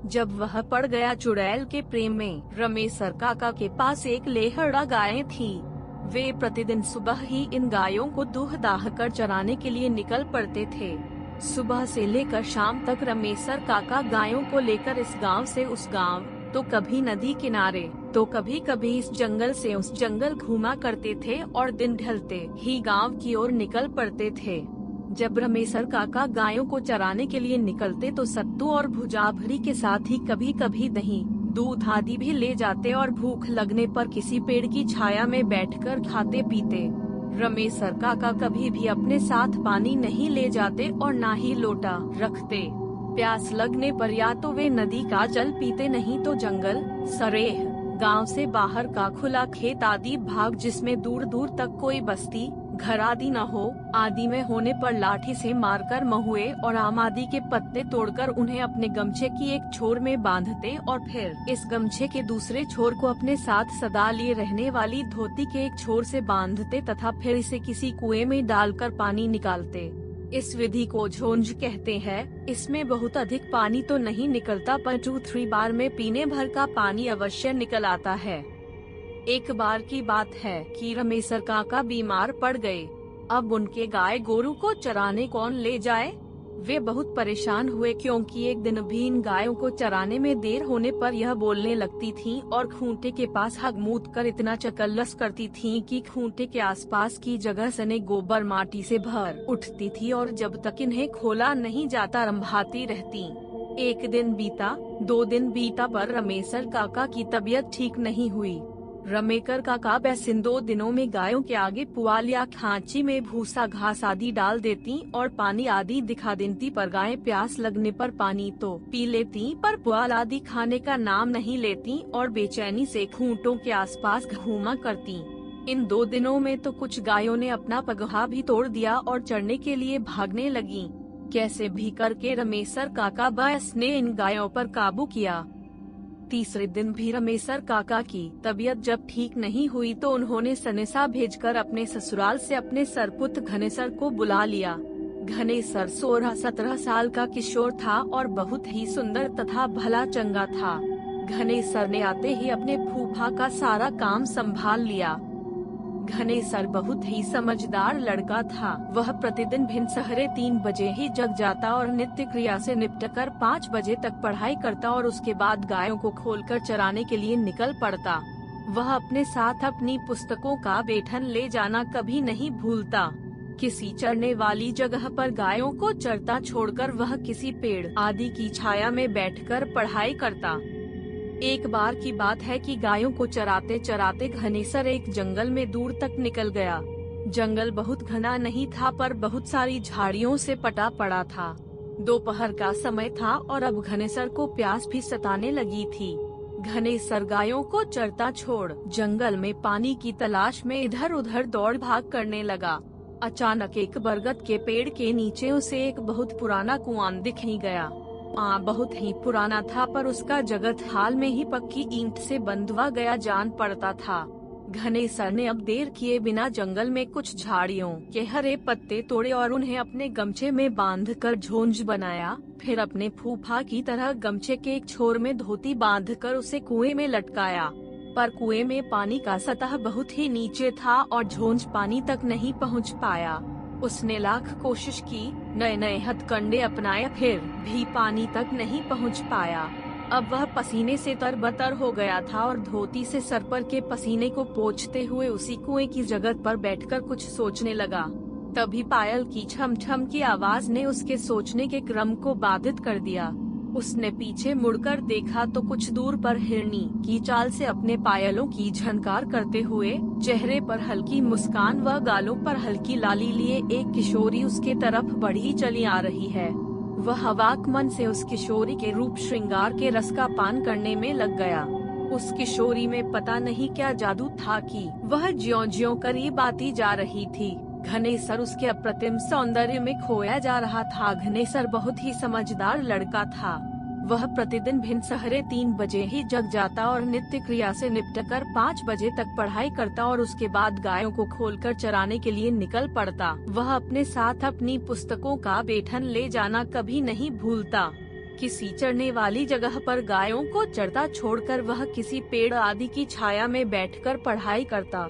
जब वह पड़ गया चुड़ैल के प्रेम में। रमेसर काका के पास एक लेहड़ा गायें थी। वे प्रतिदिन सुबह ही इन गायों को दूध दाह कर चराने के लिए निकल पड़ते थे। सुबह से लेकर शाम तक रमेसर काका गायों को लेकर इस गांव से उस गांव, तो कभी नदी किनारे, तो कभी कभी इस जंगल से उस जंगल घूमा करते थे और दिन ढलते ही गांव की ओर निकल पड़ते थे। जब रमेसर काका गायों को चराने के लिए निकलते तो सत्तू और भुजाभरी के साथ ही कभी कभी दही, दूध आदि भी ले जाते और भूख लगने पर किसी पेड़ की छाया में बैठकर खाते पीते। रमेसर काका कभी भी अपने साथ पानी नहीं ले जाते और ना ही लोटा रखते। प्यास लगने पर या तो वे नदी का जल पीते, नहीं तो जंगल, सरेह, गांव से बाहर का खुला खेत आदि भाग जिसमें दूर दूर तक कोई बस्ती घर आदि न हो आदि में होने पर लाठी से मारकर महुए और आम आदि के पत्ते तोड़कर उन्हें अपने गमछे की एक छोर में बांधते और फिर इस गमछे के दूसरे छोर को अपने साथ सदा लिए रहने वाली धोती के एक छोर से बांधते तथा फिर इसे किसी कुएं में डालकर पानी निकालते। इस विधि को झोंझ कहते हैं। इसमें बहुत अधिक पानी तो नहीं निकलता पर 2-3 बार में पीने भर का पानी अवश्य निकल आता है। एक बार की बात है कि रमेसर काका बीमार पड़ गए। अब उनके गाय गोरू को चराने कौन ले जाए? वे बहुत परेशान हुए क्योंकि एक दिन भी इन गायों को चराने में देर होने पर यह बोलने लगती थीं और खूंटे के पास हगमूत कर इतना चकल्लस करती थीं कि खूंटे के आसपास की जगह सने गोबर माटी से भर उठती थी और जब तक इन्हें खोला नहीं जाता रंभाती रहती। एक दिन बीता, 2 दिन बीता पर रमेसर काका की तबीयत ठीक नहीं हुई। रमेकर काका बस इन 2 दिनों में गायों के आगे पुआल या खांची में भूसा घास आदि डाल देती और पानी आदि दिखा देती, पर गायें प्यास लगने पर पानी तो पी लेती पर पुआल आदि खाने का नाम नहीं लेती और बेचैनी से खूंटों के आसपास घूमा करती। इन 2 दिनों में तो कुछ गायों ने अपना पगहा भी तोड़ दिया और चढ़ने के लिए भागने लगी। कैसे भी करके रमेसर काका बस ने इन गायों पर काबू किया। तीसरे दिन भी रमेसर काका की तबीयत जब ठीक नहीं हुई तो उन्होंने सनेसा भेजकर अपने ससुराल से अपने सरपुत्र घनेसर को बुला लिया। घनेसर 16-17 साल का किशोर था और बहुत ही सुंदर तथा भला चंगा था। घनेसर ने आते ही अपने फूफा का सारा काम संभाल लिया। घनेसर बहुत ही समझदार लड़का था। वह प्रतिदिन भिनसहरे 3 बजे ही जग जाता और नित्य क्रिया से निपटकर 5 बजे तक पढ़ाई करता और उसके बाद गायों को खोलकर चराने के लिए निकल पड़ता। वह अपने साथ अपनी पुस्तकों का बेठन ले जाना कभी नहीं भूलता। किसी चरने वाली जगह पर गायों को चरता छोड़कर वह किसी पेड़ आदि की छाया में बैठकर पढ़ाई करता। एक बार की बात है कि गायों को चराते चराते घनेसर एक जंगल में दूर तक निकल गया। जंगल बहुत घना नहीं था पर बहुत सारी झाड़ियों से पटा पड़ा था। दोपहर का समय था और अब घनेसर को प्यास भी सताने लगी थी। घनेसर गायों को चरता छोड़ जंगल में पानी की तलाश में इधर उधर दौड़ भाग करने लगा। अचानक एक बरगद के पेड़ के नीचे उसे एक बहुत पुराना कुआं दिख ही गया। बहुत ही पुराना था पर उसका जगत हाल में ही पक्की ईंट से बंधवा गया जान पड़ता था। घनेसर ने अब देर किए बिना जंगल में कुछ झाड़ियों के हरे पत्ते तोड़े और उन्हें अपने गमछे में बांधकर झोंझ बनाया। फिर अपने फूफा की तरह गमछे के एक छोर में धोती बांधकर उसे कुएं में लटकाया। पर कुएं में पानी का सतह बहुत ही नीचे था और झोंझ पानी तक नहीं पहुंच पाया। उसने लाख कोशिश की, नए नए हथकंडे अपनाए, फिर भी पानी तक नहीं पहुंच पाया। अब वह पसीने से तरबतर हो गया था और धोती से सर पर के पसीने को पोंछते हुए उसी कुएं की जगह पर बैठकर कुछ सोचने लगा। तभी पायल की छम छम की आवाज ने उसके सोचने के क्रम को बाधित कर दिया। उसने पीछे मुड़कर देखा तो कुछ दूर पर हिरनी की चाल से अपने पायलों की झनकार करते हुए, चेहरे पर हल्की मुस्कान व गालों पर हल्की लाली लिए एक किशोरी उसके तरफ बढ़ी चली आ रही है। वह अवाक मन से उस किशोरी के रूप श्रृंगार के रस का पान करने में लग गया। उस किशोरी में पता नहीं क्या जादू था कि वह ज्यों-ज्यों करीब आती जा रही थी। घनेसर उसके अप्रतिम सौंदर्य में खोया जा रहा था। घनेसर बहुत ही समझदार लड़का था। वह प्रतिदिन भिनसहरे 3 बजे ही जग जाता और नित्य क्रिया से निपटकर 5 बजे तक पढ़ाई करता और उसके बाद गायों को खोलकर चराने के लिए निकल पड़ता। वह अपने साथ अपनी पुस्तकों का बेठन ले जाना कभी नहीं भूलता। किसी चरने वाली जगह पर गायों को चरता छोड़कर वह किसी पेड़ आदि की छाया में बैठकर पढ़ाई करता।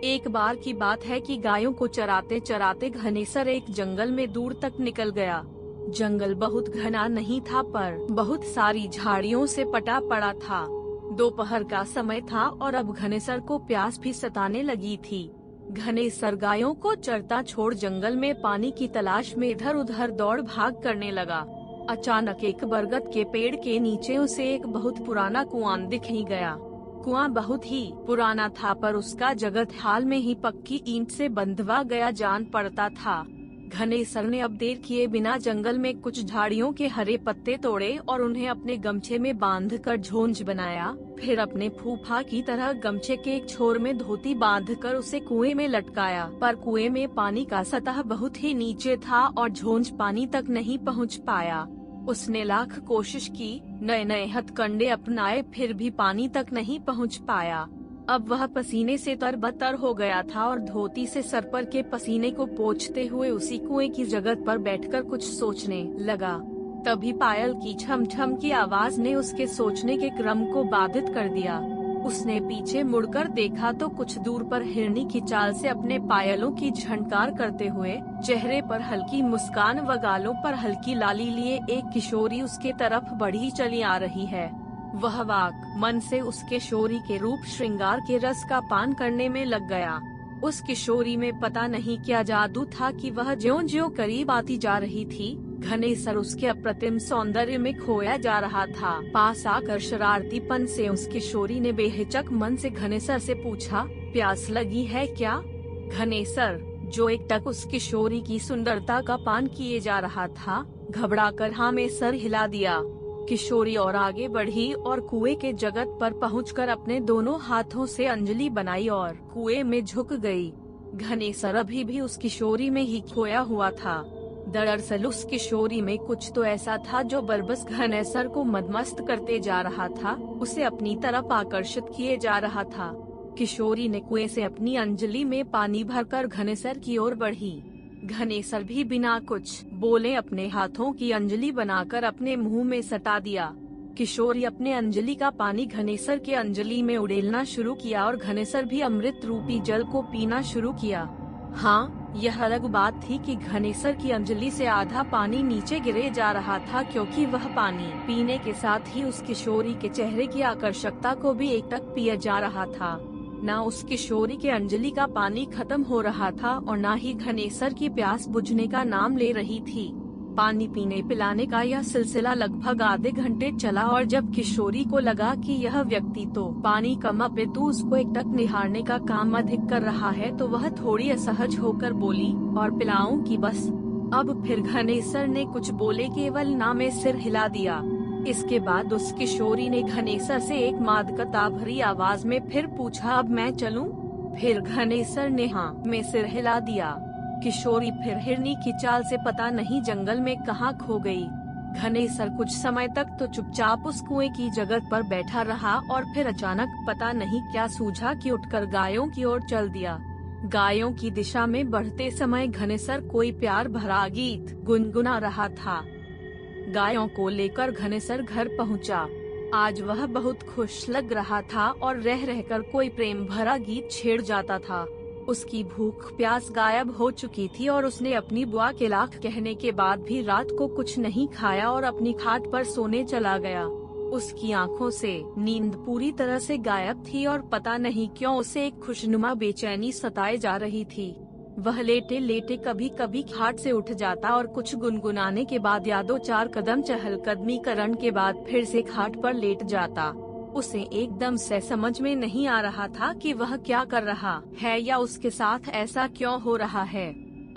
एक बार की बात है कि गायों को चराते चराते घनेसर एक जंगल में दूर तक निकल गया। जंगल बहुत घना नहीं था पर बहुत सारी झाड़ियों से पटा पड़ा था। दोपहर का समय था और अब घनेसर को प्यास भी सताने लगी थी। घनेसर गायों को चरता छोड़ जंगल में पानी की तलाश में इधर उधर दौड़ भाग करने लगा। अचानक एक बरगद के पेड़ के नीचे उसे एक बहुत पुराना कुआं दिख ही गया। कुआं बहुत ही पुराना था पर उसका जगत हाल में ही पक्की ईंट से बंधवा गया जान पड़ता था। घनेसर ने अब देर किए बिना जंगल में कुछ झाड़ियों के हरे पत्ते तोड़े और उन्हें अपने गमछे में बांधकर झोंझ बनाया। फिर अपने फूफा की तरह गमछे के एक छोर में धोती बांधकर उसे कुएं में लटकाया। पर कुएं में पानी का सतह बहुत ही नीचे था और झोंझ पानी तक नहीं पहुंच पाया। उसने लाख कोशिश की, नए नए हथकंडे अपनाए, फिर भी पानी तक नहीं पहुंच पाया। अब वह पसीने से तरबतर हो गया था और धोती से सर पर के पसीने को पोंछते हुए उसी कुएं की जगह पर बैठकर कुछ सोचने लगा। तभी पायल की छम छम की आवाज ने उसके सोचने के क्रम को बाधित कर दिया। उसने पीछे मुड़कर देखा तो कुछ दूर पर हिरनी की चाल से अपने पायलों की झंकार करते हुए, चेहरे पर हल्की मुस्कान व गालों पर हल्की लाली लिए एक किशोरी उसके तरफ बढ़ी चली आ रही है। वह वाक मन से उस किशोरी के रूप श्रृंगार के रस का पान करने में लग गया। उस किशोरी में पता नहीं क्या जादू था कि वह ज्यों-ज्यों करीब आती जा रही थी, घनेसर उसके अप्रतिम सौंदर्य में खोया जा रहा था। पास आकर शरारतीपन से उस किशोरी ने बेहिचक मन से घनेसर से पूछा, प्यास लगी है क्या? घनेसर, जो एकटक उस किशोरी की सुंदरता का पान किए जा रहा था, घबराकर हाँ में सर हिला दिया। किशोरी और आगे बढ़ी और कुएं के जगत पर पहुंचकर अपने दोनों हाथों से अंजलि बनाई और कुएं में झुक गई। घनेसर अभी भी उस किशोरी में ही खोया हुआ था। दरअसल उस किशोरी में कुछ तो ऐसा था जो बरबस घनेसर को मदमस्त करते जा रहा था, उसे अपनी तरफ आकर्षित किए जा रहा था। किशोरी ने कुएं से अपनी अंजलि में पानी भरकर घनेसर की ओर बढ़ी। घनेसर भी बिना कुछ बोले अपने हाथों की अंजलि बनाकर अपने मुंह में सटा दिया। किशोरी अपने अंजलि का पानी घनेसर के अंजलि में उड़ेलना शुरू किया और घनेसर भी अमृत रूपी जल को पीना शुरू किया। हाँ, यह अलग बात थी कि घनेसर की अंजलि से आधा पानी नीचे गिरे जा रहा था, क्योंकि वह पानी पीने के साथ ही उस किशोरी के चेहरे की आकर्षकता को भी एकटक पिया जा रहा था। न उस किशोरी के अंजलि का पानी खत्म हो रहा था और न ही घनेसर की प्यास बुझने का नाम ले रही थी। पानी पीने पिलाने का यह सिलसिला लगभग आधे घंटे चला और जब किशोरी को लगा कि यह व्यक्ति तो पानी कम अपितु उसको एकटक निहारने का काम अधिक कर रहा है, तो वह थोड़ी असहज होकर बोली, और पिलाऊं कि बस? अब फिर घनेसर ने कुछ बोले केवल ना में सिर हिला दिया। इसके बाद उस किशोरी ने घनेसर से एक मादकता भरी आवाज में फिर पूछा, अब मैं चलूं? फिर घनेसर ने हाँ में सिर हिला दिया। किशोरी फिर हिरनी की चाल से पता नहीं जंगल में कहाँ खो गई। घनेसर कुछ समय तक तो चुपचाप उस कुएं की जगह पर बैठा रहा और फिर अचानक पता नहीं क्या सूझा कि उठकर गायों की ओर चल दिया। गायों की दिशा में बढ़ते समय घनेसर कोई प्यार भरा गीत गुनगुना रहा था। गायों को लेकर घनेसर घर पहुंचा। आज वह बहुत खुश लग रहा था और रह रहकर कोई प्रेम भरा गीत छेड़ जाता था। उसकी भूख प्यास गायब हो चुकी थी और उसने अपनी बुआ के लाख कहने के बाद भी रात को कुछ नहीं खाया और अपनी खाट पर सोने चला गया। उसकी आंखों से नींद पूरी तरह से गायब थी और पता नहीं क्यों उसे एक खुशनुमा बेचैनी सताए जा रही थी। वह लेटे लेटे कभी कभी खाट से उठ जाता और कुछ गुनगुनाने के बाद या दो चार कदम चहलकदमी करने के बाद फिर से खाट पर लेट जाता। उसे एकदम से समझ में नहीं आ रहा था कि वह क्या कर रहा है या उसके साथ ऐसा क्यों हो रहा है।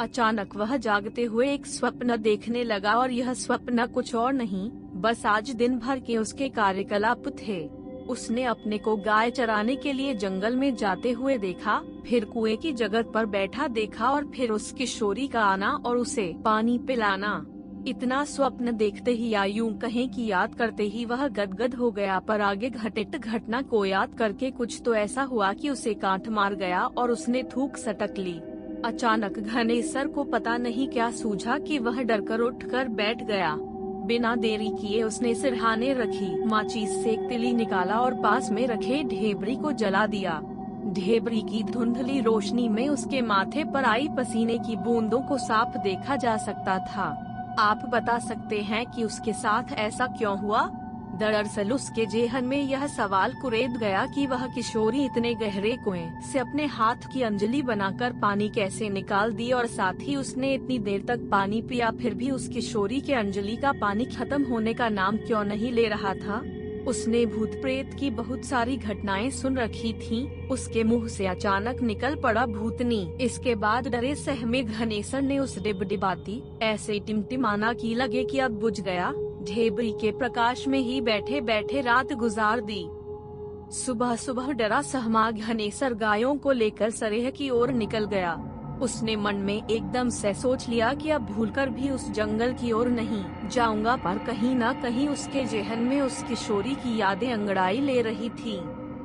अचानक वह जागते हुए एक स्वप्न देखने लगा और यह स्वप्न कुछ और नहीं, बस आज दिन भर के उसके कार्यकलाप थे। उसने अपने को गाय चराने के लिए जंगल में जाते हुए देखा, फिर कुएं की जगह पर बैठा देखा और फिर उस किशोरी का आना और उसे पानी पिलाना। इतना स्वप्न देखते ही या यूं कहें कि याद करते ही वह गदगद हो गया, पर आगे घटित घटना को याद करके कुछ तो ऐसा हुआ कि उसे कांट मार गया और उसने थूक सटक ली। अचानक घनेसर को पता नहीं क्या सूझा कि वह डरकर उठकर बैठ गया। बिना देरी किए उसने सिरहाने रखी, माचिस से एक तिली निकाला और पास में रखे ढेबरी को जला दिया। ढेबरी की धुंधली रोशनी में उसके माथे पर आई पसीने की बूंदों को साफ देखा जा सकता था। आप बता सकते हैं कि उसके साथ ऐसा क्यों हुआ? दरअसल उसके जेहन में यह सवाल कुरेद गया कि वह किशोरी इतने गहरे कुएं से अपने हाथ की अंजलि बनाकर पानी कैसे निकाल दी, और साथ ही उसने इतनी देर तक पानी पिया फिर भी उस किशोरी के अंजलि का पानी खत्म होने का नाम क्यों नहीं ले रहा था। उसने भूत प्रेत की बहुत सारी घटनाएं सुन रखी थीं। उसके मुंह से अचानक निकल पड़ा भूतनी। इसके बाद डरे सहमे घनेसर ने उस डिबडिबाती ऐसे टिमटिमाना की लगे कि अब बुझ गया। ढेबरी के प्रकाश में ही बैठे बैठे रात गुजार दी। सुबह सुबह डरा सहमा घनेसर गायों को लेकर सरेह की ओर निकल गया। उसने मन में एकदम से सोच लिया कि अब भूलकर भी उस जंगल की ओर नहीं जाऊंगा, पर कहीं न कहीं उसके जेहन में उस किशोरी की यादें अंगड़ाई ले रही थीं।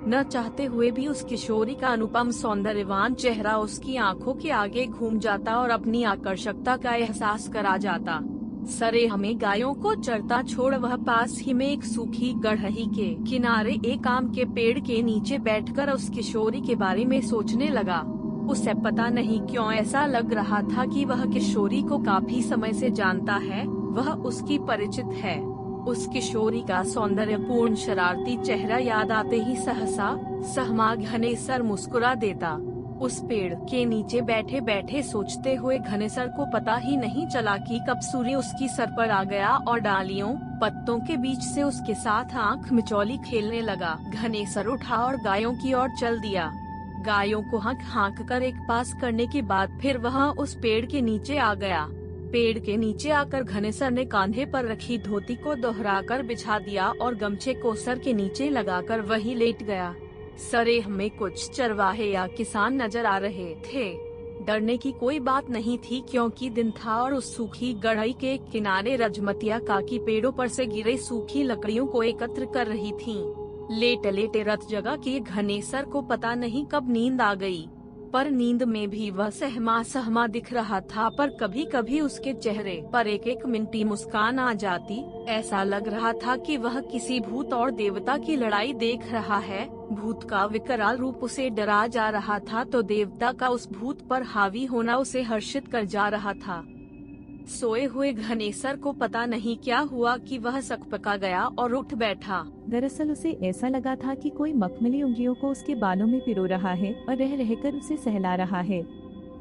न चाहते हुए भी उस किशोरी का अनुपम सौंदर्यवान चेहरा उसकी आंखों के आगे घूम जाता और अपनी आकर्षकता का एहसास करा जाता। सरेह में गायों को चरता छोड़ वह पास ही में एक सूखी गढ़ही के किनारे एक आम के पेड़ के नीचे बैठकर उस किशोरी के बारे में सोचने लगा। उसे पता नहीं क्यों ऐसा लग रहा था कि वह किशोरी को काफी समय से जानता है, वह उसकी परिचित है। उस किशोरी का सौंदर्यपूर्ण शरारती चेहरा याद आते ही सहसा सहमा घनेसर मुस्कुरा देता। उस पेड़ के नीचे बैठे बैठे सोचते हुए घनेसर को पता ही नहीं चला कि कब सूर्य उसकी सर पर आ गया और डालियों पत्तों के बीच से उसके साथ आंख मिचौली खेलने लगा। घनेसर उठा और गायों की ओर चल दिया। गायों को हाँक हाँक कर एक पास करने के बाद फिर वह उस पेड़ के नीचे आ गया। पेड़ के नीचे आकर घनेसर ने कांधे पर रखी धोती को दोहराकर बिछा दिया और गमछे को सर के नीचे लगाकर वहीं लेट गया। सरेह में कुछ चरवाहे या किसान नजर आ रहे थे। डरने की कोई बात नहीं थी क्योंकि दिन था और उस सूखी गढ़ई के किनारे रजमतिया काकी पेड़ों पर से गिरे सूखी लकड़ियों को एकत्र कर रही थीं। लेटे लेटे रत जगह के घनेसर को पता नहीं कब नींद आ गई, पर नींद में भी वह सहमा सहमा दिख रहा था। पर कभी कभी उसके चेहरे पर एक एक मिनटी मुस्कान आ जाती। ऐसा लग रहा था कि वह किसी भूत और देवता की लड़ाई देख रहा है। भूत का विकराल रूप उसे डरा जा रहा था तो देवता का उस भूत पर हावी होना उसे हर्षित कर जा रहा था। सोए हुए घनेसर को पता नहीं क्या हुआ कि वह सकपका गया और उठ बैठा। दरअसल उसे ऐसा लगा था कि कोई मखमली उंगलियों को उसके बालों में पिरो रहा है और रह रहकर उसे सहला रहा है।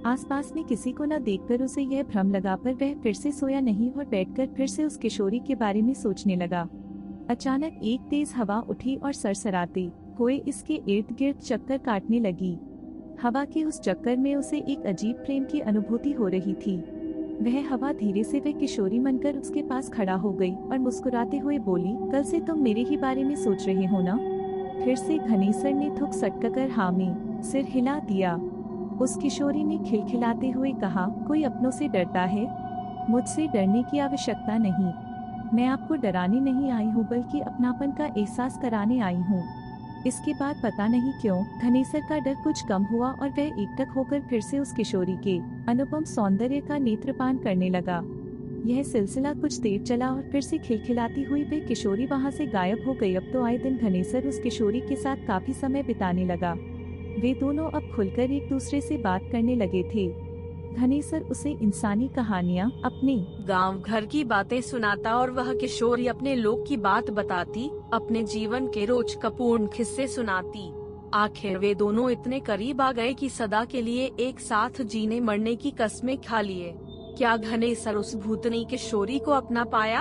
आसपास में किसी को न देखकर उसे यह भ्रम लगा, पर वह फिर से सोया नहीं और बैठकर फिर से उस किशोरी के बारे में सोचने लगा। अचानक एक तेज हवा उठी और सरसराते हुए इसके इर्द गिर्द चक्कर काटने लगी। हवा के उस चक्कर में उसे एक अजीब प्रेम की अनुभूति हो रही थी। वह हवा धीरे से वह किशोरी मनकर उसके पास खड़ा हो गई और मुस्कुराते हुए बोली, कल से तुम मेरे ही बारे में सोच रहे हो ना? फिर से घनेसर ने थुक सटकर हाँ में सिर हिला दिया। उस किशोरी ने खिलखिलाते हुए कहा, कोई अपनों से डरता है? मुझसे डरने की आवश्यकता नहीं। मैं आपको डराने नहीं आई हूँ बल्कि अपनापन का एहसास कराने आई हूँ। इसके बाद पता नहीं क्यों घनेसर का डर कुछ कम हुआ और वह एकटक होकर फिर से उस किशोरी के अनुपम सौंदर्य का नेत्रपान करने लगा। यह सिलसिला कुछ देर चला और फिर से खिलखिलाती हुई वह किशोरी वहां से गायब हो गई। अब तो आए दिन घनेसर उस किशोरी के साथ काफी समय बिताने लगा। वे दोनों अब खुलकर एक दूसरे से बात करने लगे थे। घनेसर उसे इंसानी कहानियाँ, अपने गांव घर की बातें सुनाता और वह किशोरी अपने लोक की बात बताती, अपने जीवन के रोचकपूर्ण किस्से सुनाती। आखिर वे दोनों इतने करीब आ गए कि सदा के लिए एक साथ जीने मरने की कस्में खा लिए। क्या घनेसर उस भूतनी किशोरी को अपना पाया?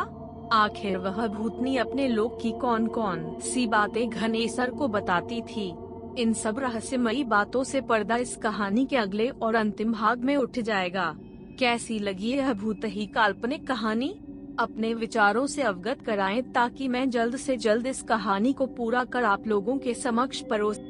आखिर वह भूतनी अपने लोक की कौन कौन सी बातें घनेसर को बताती थी? इन सब रहस्यमयी बातों से पर्दा इस कहानी के अगले और अंतिम भाग में उठ जाएगा। कैसी लगी यह भूत ही काल्पनिक कहानी? अपने विचारों से अवगत कराएं ताकि मैं जल्द से जल्द इस कहानी को पूरा कर आप लोगों के समक्ष परोस